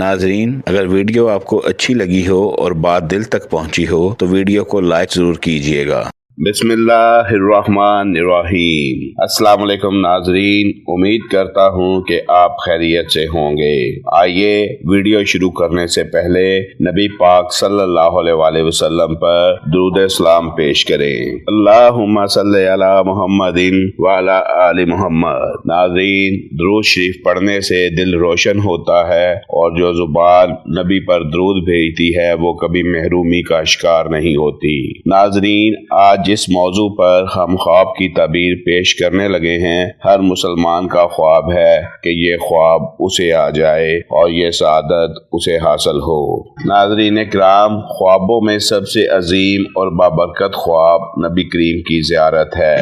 ناظرین، اگر ویڈیو آپ کو اچھی لگی ہو اور بات دل تک پہنچی ہو تو ویڈیو کو لائک ضرور کیجیے گا۔ بسم اللہ الرحمن الرحیم۔ السلام علیکم ناظرین، امید کرتا ہوں کہ آپ خیریت سے ہوں گے۔ آئیے ویڈیو شروع کرنے سے پہلے نبی پاک صلی اللہ علیہ وآلہ وسلم پر درود اسلام پیش کریں۔ اللہم صلی علی محمد وعلی آل محمد۔ ناظرین، درود شریف پڑھنے سے دل روشن ہوتا ہے اور جو زبان نبی پر درود بھیجتی ہے وہ کبھی محرومی کا شکار نہیں ہوتی۔ ناظرین، آج جس موضوع پر ہم خواب کی تعبیر پیش کرنے لگے ہیں، ہر مسلمان کا خواب ہے کہ یہ خواب اسے آ جائے اور یہ سعادت اسے حاصل ہو۔ ناظرین کرام، خوابوں میں سب سے عظیم اور بابرکت خواب نبی کریم کی زیارت ہے،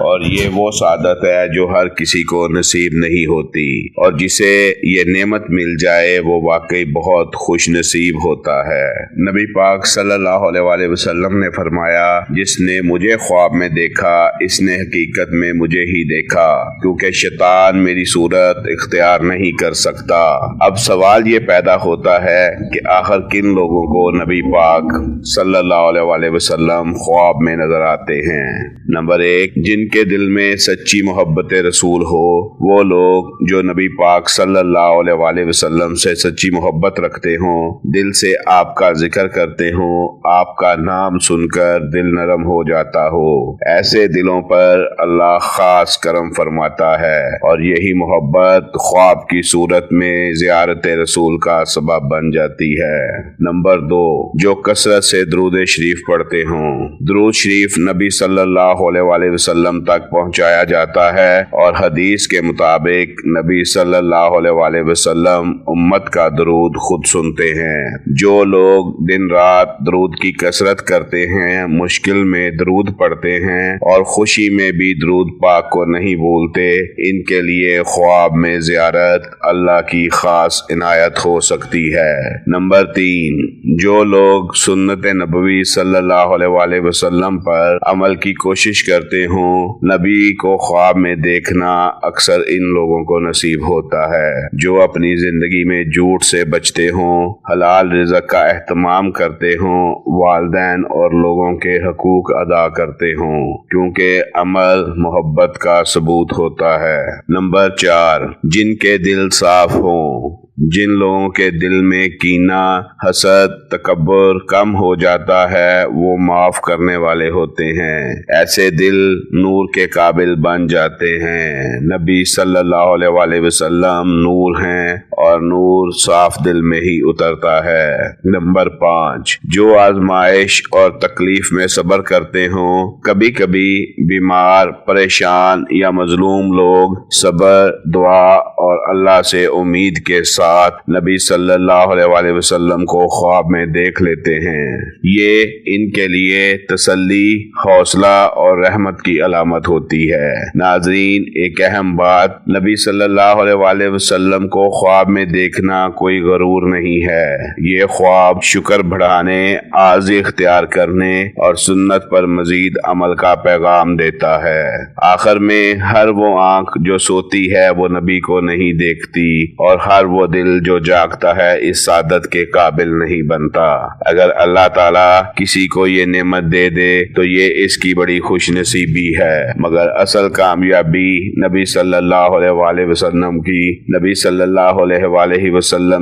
اور یہ وہ سعادت ہے جو ہر کسی کو نصیب نہیں ہوتی، اور جسے یہ نعمت مل جائے وہ واقعی بہت خوش نصیب ہوتا ہے۔ نبی پاک صلی اللہ علیہ وآلہ وسلم نے فرمایا، جس نے مجھے خواب میں دیکھا اس نے حقیقت میں مجھے ہی دیکھا، کیونکہ شیطان میری صورت اختیار نہیں کر سکتا۔ اب سوال یہ پیدا ہوتا ہے کہ آخر کن لوگوں کو نبی پاک صلی اللہ علیہ وآلہ وسلم خواب میں نظر آتے ہیں؟ نمبر 1، جن کے دل میں سچی محبت رسول ہو، وہ لوگ جو نبی پاک صلی اللہ علیہ وآلہ وسلم سے سچی محبت رکھتے ہوں، دل سے آپ کا ذکر کرتے ہوں، آپ کا نام سن کر دل نرم ہو جاتا ہو، ایسے دلوں پر اللہ خاص کرم فرماتا ہے، اور یہی محبت خواب کی صورت میں زیارت رسول کا سبب بن جاتی ہے۔ نمبر 2، جو کثرت سے درود شریف پڑھتے ہوں۔ درود شریف نبی صلی اللہ علیہ وآلہ وسلم تک پہنچایا جاتا ہے، اور حدیث کے مطابق نبی صلی اللہ علیہ وآلہ وسلم امت کا درود خود سنتے ہیں۔ جو لوگ دن رات درود کی کثرت کرتے ہیں، مشکل میں درود پڑھتے ہیں اور خوشی میں بھی درود پاک کو نہیں بھولتے، ان کے لیے خواب میں زیارت اللہ کی خاص عنایت ہو سکتی ہے۔ نمبر 3، جو لوگ سنت نبوی صلی اللہ علیہ وآلہ وسلم پر عمل کی کوشش کرتے ہوں، نبی کو خواب میں دیکھنا اکثر ان لوگوں کو نصیب ہوتا ہے۔ جو اپنی زندگی میں جھوٹ سے بچتے ہوں، حلال رزق کا اہتمام کرتے ہوں، والدین اور لوگوں کے حقوق ادا کرتے ہوں، کیونکہ عمل محبت کا ثبوت ہوتا ہے۔ نمبر 4، جن کے دل صاف ہوں۔ جن لوگوں کے دل میں کینہ، حسد، تکبر کم ہو جاتا ہے، وہ معاف کرنے والے ہوتے ہیں، ایسے دل نور کے قابل بن جاتے ہیں۔ نبی صلی اللہ علیہ وآلہ وسلم نور ہیں، اور نور صاف دل میں ہی اترتا ہے۔ نمبر 5، جو آزمائش اور تکلیف میں صبر کرتے ہوں۔ کبھی کبھی بیمار، پریشان یا مظلوم لوگ صبر، دعا اور اللہ سے امید کے ساتھ نبی صلی اللہ علیہ وآلہ وسلم کو خواب میں دیکھ لیتے ہیں۔ یہ ان کے لیے تسلی، حوصلہ اور رحمت کی علامت ہوتی ہے۔ ناظرین، ایک اہم بات، نبی صلی اللہ علیہ وآلہ وسلم کو خواب میں دیکھنا کوئی غرور نہیں ہے۔ یہ خواب شکر بڑھانے، عاجزی اختیار کرنے اور سنت پر مزید عمل کا پیغام دیتا ہے۔ آخر میں ہر وہ آنکھ جو سوتی ہے وہ نبی کو نہیں دیکھتی، اور ہر وہ دل جو جاگتا ہے اس سعادت کے قابل نہیں بنتا۔ اگر اللہ تعالیٰ کسی کو یہ نعمت دے دے تو یہ اس کی بڑی خوش نصیبی ہے، مگر اصل کامیابی نبی صلی اللہ علیہ وآلہ وسلم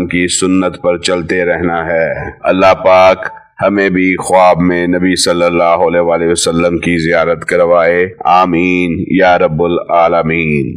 کی سنت پر چلتے رہنا ہے۔ اللہ پاک ہمیں بھی خواب میں نبی صلی اللہ علیہ وآلہ وسلم کی زیارت کروائے، آمین یا رب العالمین۔